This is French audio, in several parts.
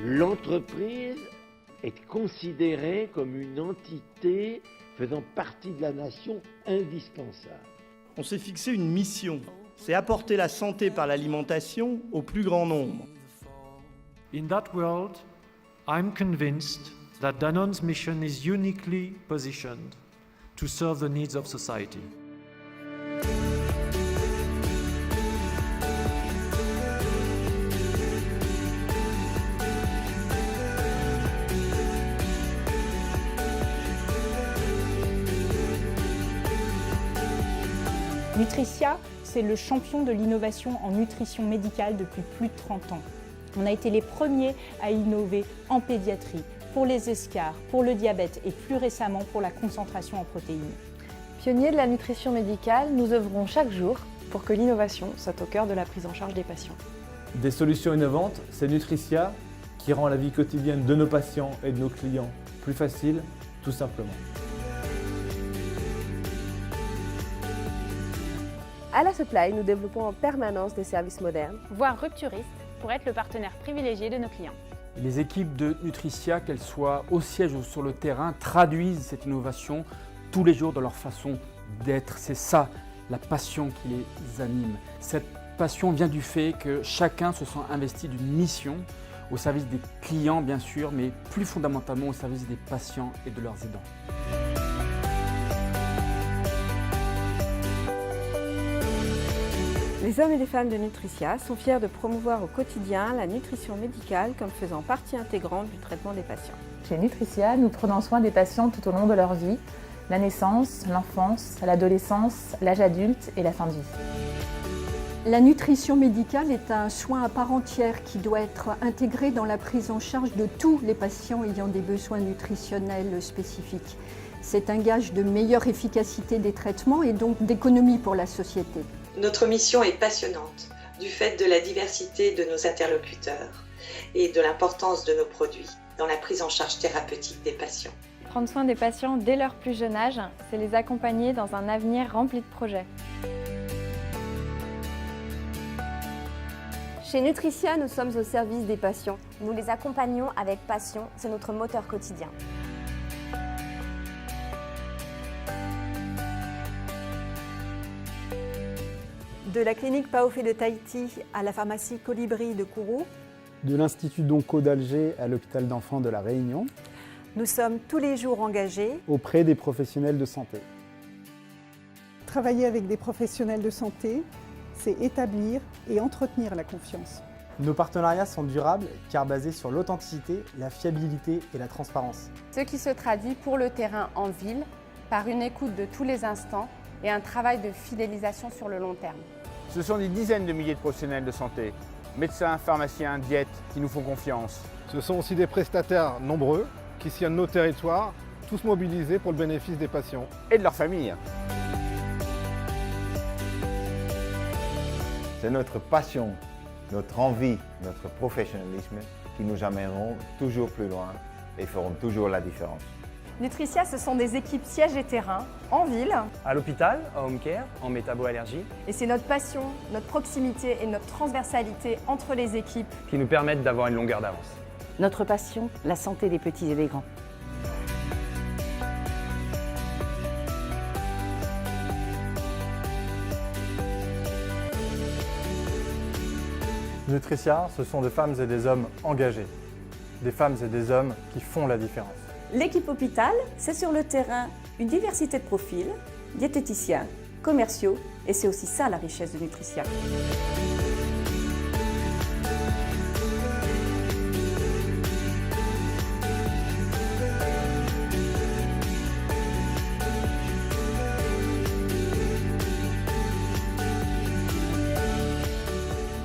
L'entreprise est considérée comme une entité faisant partie de la nation indispensable. On s'est fixé une mission, c'est apporter la santé par l'alimentation au plus grand nombre. In that world, I'm convinced that Danone's mission is uniquely positioned to serve the needs of society. Nutricia, c'est le champion de l'innovation en nutrition médicale depuis plus de 30 ans. On a été les premiers à innover en pédiatrie, pour les escarres, pour le diabète et plus récemment pour la concentration en protéines. Pionniers de la nutrition médicale, nous œuvrons chaque jour pour que l'innovation soit au cœur de la prise en charge des patients. Des solutions innovantes, c'est Nutricia qui rend la vie quotidienne de nos patients et de nos clients plus facile, tout simplement. À la Supply, nous développons en permanence des services modernes, voire rupturistes, pour être le partenaire privilégié de nos clients. Les équipes de Nutricia, qu'elles soient au siège ou sur le terrain, traduisent cette innovation tous les jours dans leur façon d'être. C'est ça, la passion qui les anime. Cette passion vient du fait que chacun se sent investi d'une mission au service des clients, bien sûr, mais plus fondamentalement au service des patients et de leurs aidants. Les hommes et les femmes de Nutricia sont fiers de promouvoir au quotidien la nutrition médicale comme faisant partie intégrante du traitement des patients. Chez Nutricia, nous prenons soin des patients tout au long de leur vie, la naissance, l'enfance, l'adolescence, l'âge adulte et la fin de vie. La nutrition médicale est un soin à part entière qui doit être intégré dans la prise en charge de tous les patients ayant des besoins nutritionnels spécifiques. C'est un gage de meilleure efficacité des traitements et donc d'économie pour la société. Notre mission est passionnante du fait de la diversité de nos interlocuteurs et de l'importance de nos produits dans la prise en charge thérapeutique des patients. Prendre soin des patients dès leur plus jeune âge, c'est les accompagner dans un avenir rempli de projets. Chez Nutricia, nous sommes au service des patients. Nous les accompagnons avec passion, c'est notre moteur quotidien. De la clinique Paofé de Tahiti à la pharmacie Colibri de Kourou. De l'Institut d'Onco d'Alger à l'hôpital d'enfants de la Réunion. Nous sommes tous les jours engagés auprès des professionnels de santé. Travailler avec des professionnels de santé, c'est établir et entretenir la confiance. Nos partenariats sont durables car basés sur l'authenticité, la fiabilité et la transparence. Ce qui se traduit pour le terrain en ville par une écoute de tous les instants et un travail de fidélisation sur le long terme. Ce sont des dizaines de milliers de professionnels de santé, médecins, pharmaciens, diètes, qui nous font confiance. Ce sont aussi des prestataires nombreux qui sillonnent nos territoires, tous mobilisés pour le bénéfice des patients. Et de leurs familles. C'est notre passion, notre envie, notre professionnalisme qui nous amèneront toujours plus loin et feront toujours la différence. Nutricia, ce sont des équipes siège et terrain, en ville, à l'hôpital, en home care, en métabo-allergie. Et c'est notre passion, notre proximité et notre transversalité entre les équipes qui nous permettent d'avoir une longueur d'avance. Notre passion, la santé des petits et des grands. Nutricia, ce sont des femmes et des hommes engagés, des femmes et des hommes qui font la différence. L'équipe hôpital, c'est sur le terrain une diversité de profils, diététiciens, commerciaux, et c'est aussi ça la richesse de Nutricia.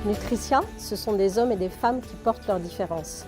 Nutricia, ce sont des hommes et des femmes qui portent leurs différences.